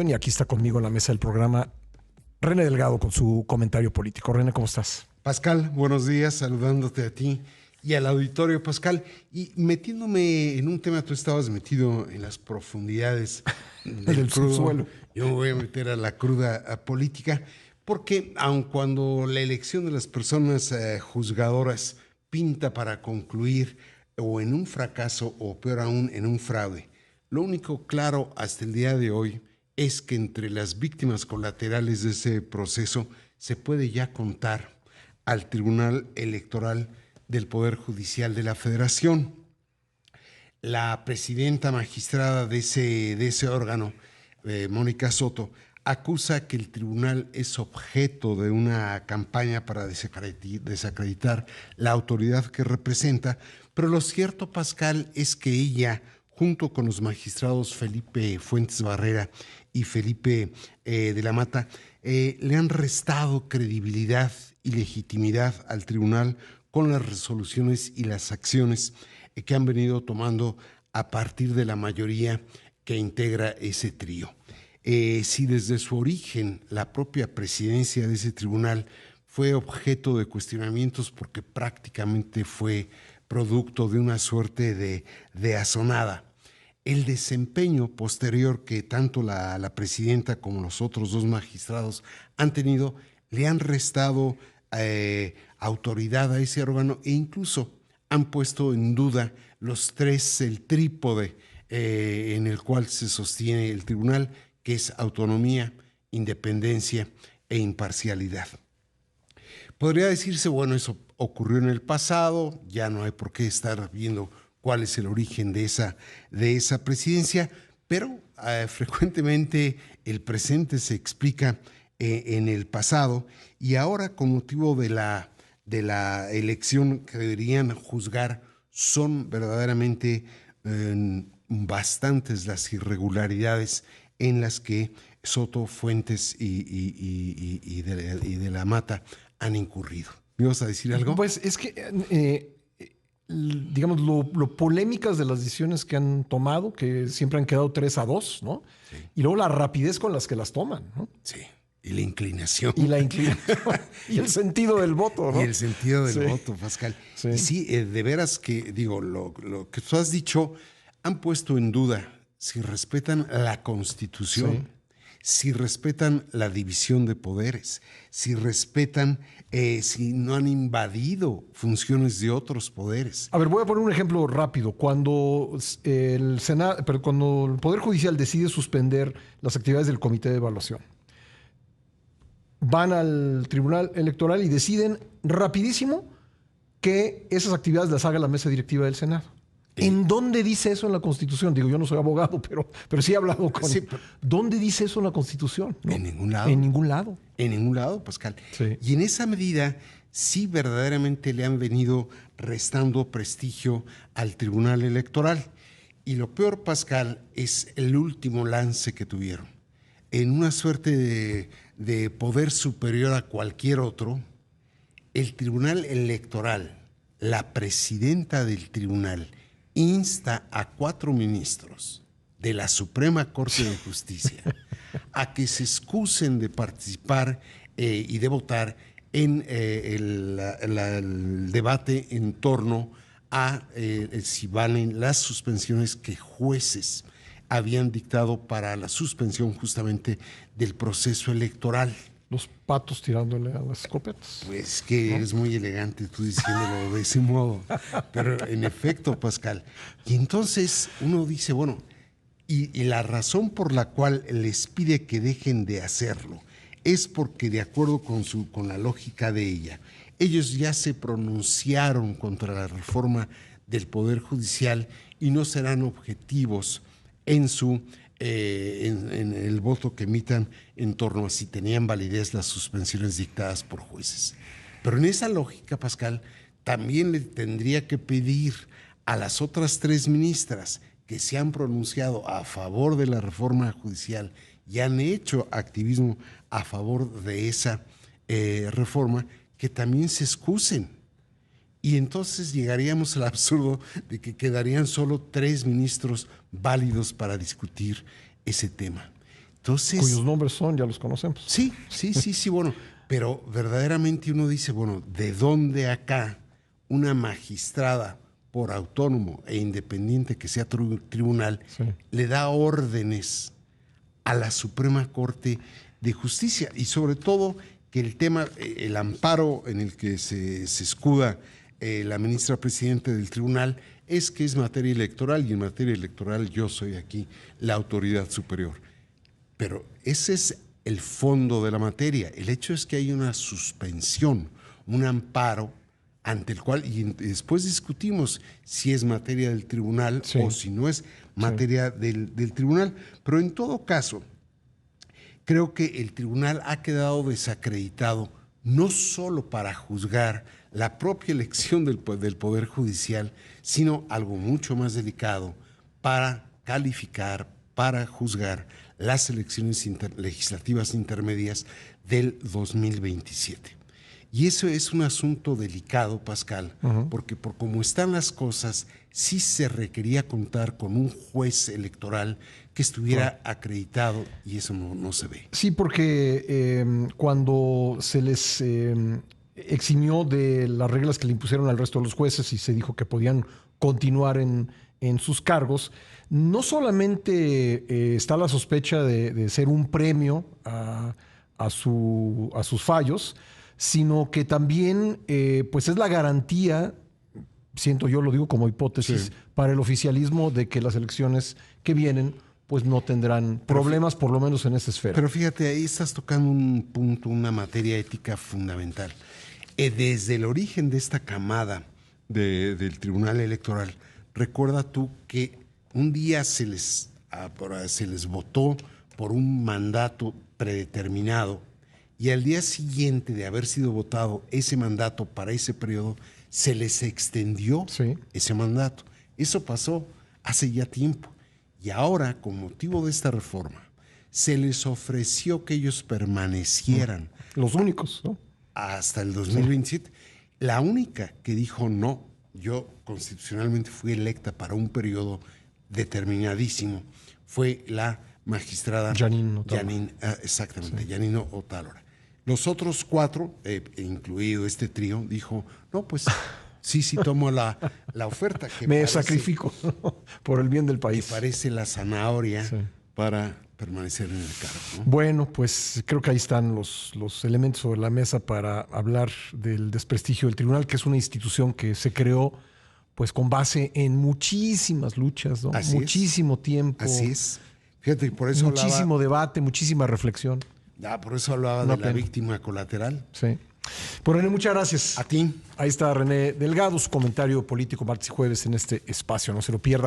Y aquí está conmigo en la mesa del programa René Delgado con su comentario político. René, ¿cómo estás? Pascal, buenos días, saludándote a ti y al auditorio, Pascal. Y metiéndome en un tema, tú estabas metido en las profundidades del crudo. Subsuelo. Yo me voy a meter a la cruda política, porque aun cuando la elección de las personas juzgadoras pinta para concluir o en un fracaso o peor aún en un fraude, lo único claro hasta el día de hoy es que entre las víctimas colaterales de ese proceso se puede ya contar al Tribunal Electoral del Poder Judicial de la Federación. La presidenta magistrada de ese órgano, Mónica Soto, acusa que el tribunal es objeto de una campaña para desacreditar la autoridad que representa, pero lo cierto, Pascal, es que ella, junto con los magistrados Felipe Fuentes Barrera y Felipe de la Mata, le han restado credibilidad y legitimidad al tribunal con las resoluciones y las acciones que han venido tomando a partir de la mayoría que integra ese trío. Si desde su origen la propia presidencia de ese tribunal fue objeto de cuestionamientos porque prácticamente fue producto de una suerte de asonada, el desempeño posterior que tanto la presidenta como los otros dos magistrados han tenido le han restado autoridad a ese órgano e incluso han puesto en duda el trípode en el cual se sostiene el tribunal, que es autonomía, independencia e imparcialidad. Podría decirse, bueno, eso ocurrió en el pasado, ya no hay por qué estar viendo cuál es el origen de esa presidencia, pero frecuentemente el presente se explica en el pasado, y ahora con motivo de la elección que deberían juzgar son verdaderamente bastantes las irregularidades en las que Soto, Fuentes y de la Mata han incurrido. ¿Me ibas a decir algo? Pues es que, digamos, lo polémicas de las decisiones que han tomado, que siempre han quedado 3-2, ¿no? Sí. Y luego la rapidez con las que las toman, ¿no? Sí. Y la inclinación. Y la inclinación. Y el sentido del voto, ¿no? Y el sentido del voto, Pascal. Sí. Y sí, de veras que, digo, lo que tú has dicho, han puesto en duda si respetan la Constitución, si respetan la división de poderes, si respetan, si no han invadido funciones de otros poderes. A ver, voy a poner un ejemplo rápido. Cuando cuando el Poder Judicial decide suspender las actividades del Comité de Evaluación, van al Tribunal Electoral y deciden rapidísimo que esas actividades las haga la mesa directiva del Senado. ¿En dónde dice eso en la Constitución? Digo, yo no soy abogado, pero sí he hablado con... Sí, pero ¿dónde dice eso en la Constitución? ¿No? En ningún lado. En ningún lado. En ningún lado, Pascal. Sí. Y en esa medida sí verdaderamente le han venido restando prestigio al Tribunal Electoral. Y lo peor, Pascal, es el último lance que tuvieron. En una suerte de poder superior a cualquier otro, el Tribunal Electoral, la presidenta del tribunal, insta a 4 ministros de la Suprema Corte de Justicia a que se excusen de participar y de votar en el debate en torno a si valen las suspensiones que jueces habían dictado para la suspensión justamente del proceso electoral. Los patos tirándole a las escopetas. Pues que eres muy elegante tú diciéndolo de ese modo. Pero en efecto, Pascal. Y entonces uno dice, bueno, y la razón por la cual les pide que dejen de hacerlo es porque, de acuerdo con la lógica de ella, ellos ya se pronunciaron contra la reforma del Poder Judicial y no serán objetivos en el voto que emitan en torno a si tenían validez las suspensiones dictadas por jueces. Pero en esa lógica, Pascal, también le tendría que pedir a las otras 3 ministras que se han pronunciado a favor de la reforma judicial y han hecho activismo a favor de esa reforma, que también se excusen. Y entonces llegaríamos al absurdo de que quedarían solo 3 ministros válidos para discutir ese tema. Entonces, cuyos nombres ya los conocemos. sí, bueno, pero verdaderamente uno dice, bueno, ¿de dónde acá una magistrada, por autónomo e independiente que sea tribunal, le da órdenes a la Suprema Corte de Justicia? Y sobre todo que el tema, el amparo en el que se escuda la ministra presidenta del tribunal es que es materia electoral, y en materia electoral yo soy aquí la autoridad superior. Pero ese es el fondo de la materia. El hecho es que hay una suspensión, un amparo ante el cual, y después discutimos si es materia del tribunal o si no es materia del tribunal. Pero en todo caso, creo que el tribunal ha quedado desacreditado no solo para juzgar la propia elección del Poder Judicial, sino algo mucho más delicado, para calificar, para juzgar las elecciones legislativas intermedias del 2027. Y eso es un asunto delicado, Pascal, porque por cómo están las cosas, sí se requería contar con un juez electoral que estuviera acreditado, y eso no se ve. Sí, porque cuando se les eximió de las reglas que le impusieron al resto de los jueces y se dijo que podían continuar en sus cargos, no solamente está la sospecha de ser un premio a sus fallos, sino que también pues es la garantía, siento yo, lo digo como hipótesis, para el oficialismo de que las elecciones que vienen pues no tendrán problemas, por lo menos en esa esfera. Pero fíjate, ahí estás tocando un punto, una materia ética fundamental. Desde el origen de esta camada del Tribunal Electoral, recuerda tú que un día se les votó por un mandato predeterminado, y al día siguiente de haber sido votado ese mandato para ese periodo, se les extendió ese mandato. Eso pasó hace ya tiempo. Y ahora, con motivo de esta reforma, se les ofreció que ellos permanecieran. Los únicos, ¿no? Hasta el 2027. La única que dijo no, yo constitucionalmente fui electa para un periodo determinadísimo, fue la magistrada Janine Otálora. Los otros 4, incluido este trío, dijo, no, pues sí tomo la oferta. Que me sacrifico por el bien del país. Que parece la zanahoria para permanecer en el cargo, ¿no? Bueno, pues creo que ahí están los elementos sobre la mesa para hablar del desprestigio del tribunal, que es una institución que se creó pues con base en muchísimas luchas, ¿no? Muchísimo tiempo. Así es. Fíjate, por eso muchísimo debate, muchísima reflexión. Por eso hablaba de la víctima colateral. Sí. Pues René, muchas gracias. A ti. Ahí está René Delgado, su comentario político martes y jueves en este espacio. No se lo pierda.